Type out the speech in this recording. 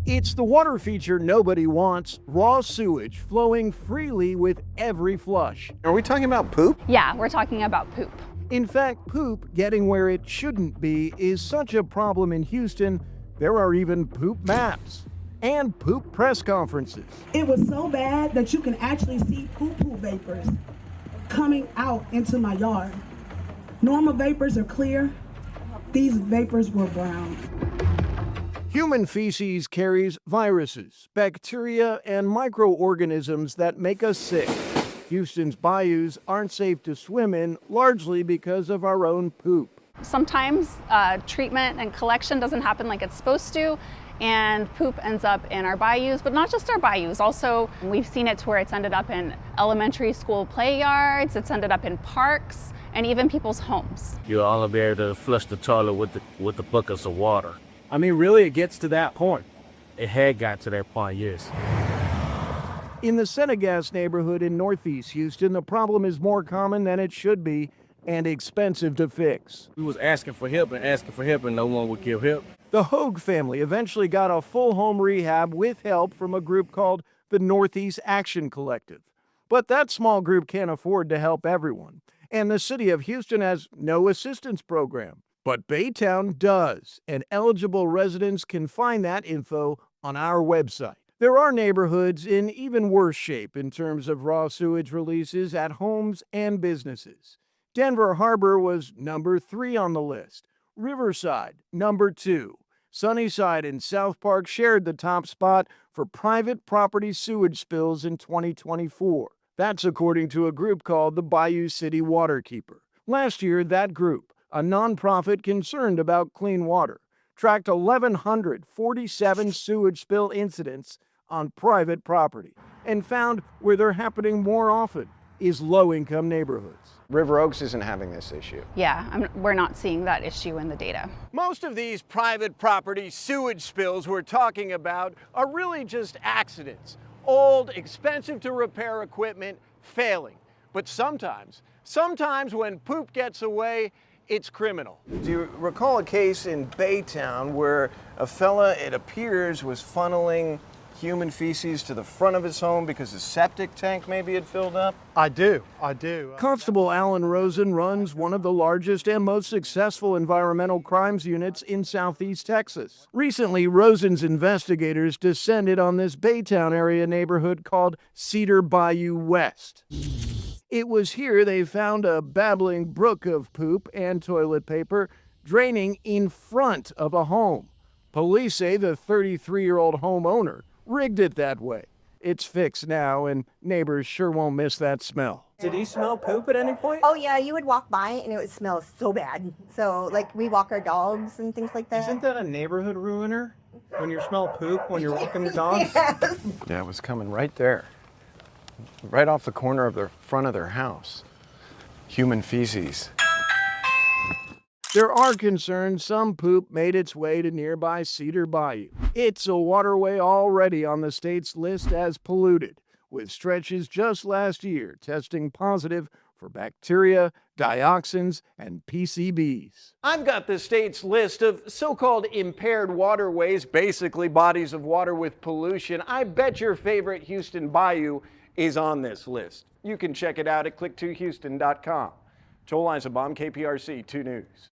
It's the water feature nobody wants, raw sewage flowing freely with every flush. Are we talking about poop? Yeah, we're talking about poop. In fact, poop getting where it shouldn't be is such a problem in Houston, there are even poop maps and poop press conferences. It was so bad that you can actually see poo-poo vapors coming out into my yard. Normal vapors are clear. These vapors were brown. Human feces carries viruses, bacteria, and microorganisms that make us sick. Houston's bayous aren't safe to swim in, largely because of our own poop. Sometimes treatment and collection doesn't happen like it's supposed to, and poop ends up in our bayous, but not just our bayous. Also, we've seen it to where it's ended up in elementary school play yards, it's ended up in parks, and even people's homes. You'll only be able to flush the toilet with the buckets of water. I mean, really, it gets to that point. It had got to that point, yes. In the Senegas neighborhood in northeast Houston, the problem is more common than it should be and expensive to fix. We was asking for help and no one would give help. The Hogue family eventually got a full home rehab with help from a group called the Northeast Action Collective. But that small group can't afford to help everyone, and the city of Houston has no assistance program. But Baytown does, and eligible residents can find that info on our website. There are neighborhoods in even worse shape in terms of raw sewage releases at homes and businesses. Denver Harbor was number 3 on the list. Riverside, number 2. Sunnyside and South Park shared the top spot for private property sewage spills in 2024. That's according to a group called the Bayou City Waterkeeper. Last year, that group, a nonprofit concerned about clean water, tracked 1,147 sewage spill incidents on private property and found where they're happening more often is low-income neighborhoods. River Oaks isn't having this issue. Yeah, we're not seeing that issue in the data. Most of these private property sewage spills we're talking about are really just accidents. Old, expensive to repair equipment failing. But sometimes when poop gets away, it's criminal. Do you recall a case in Baytown where a fella, it appears, was funneling human feces to the front of his home because his septic tank maybe had filled up? I do. Constable Alan Rosen runs one of the largest and most successful environmental crimes units in Southeast Texas. Recently, Rosen's investigators descended on this Baytown area neighborhood called Cedar Bayou West. It was here they found a babbling brook of poop and toilet paper draining in front of a home. Police say the 33-year-old homeowner rigged it that way. It's fixed now, and neighbors sure won't miss that smell. Did he smell poop at any point? Oh yeah, you would walk by and it would smell so bad. So like we walk our dogs and things like that. Isn't that a neighborhood ruiner? When you smell poop when you're walking the dogs? Yes. Yeah, it was coming right there. Right off the corner of the front of their house. Human feces. There are concerns some poop made its way to nearby Cedar Bayou. It's a waterway already on the state's list as polluted, with stretches just last year testing positive for bacteria, dioxins, and PCBs. I've got the state's list of so-called impaired waterways, basically bodies of water with pollution. I bet your favorite Houston bayou is on this list. You can check it out at click2houston.com. Joel Eisenbaum, KPRC 2 News.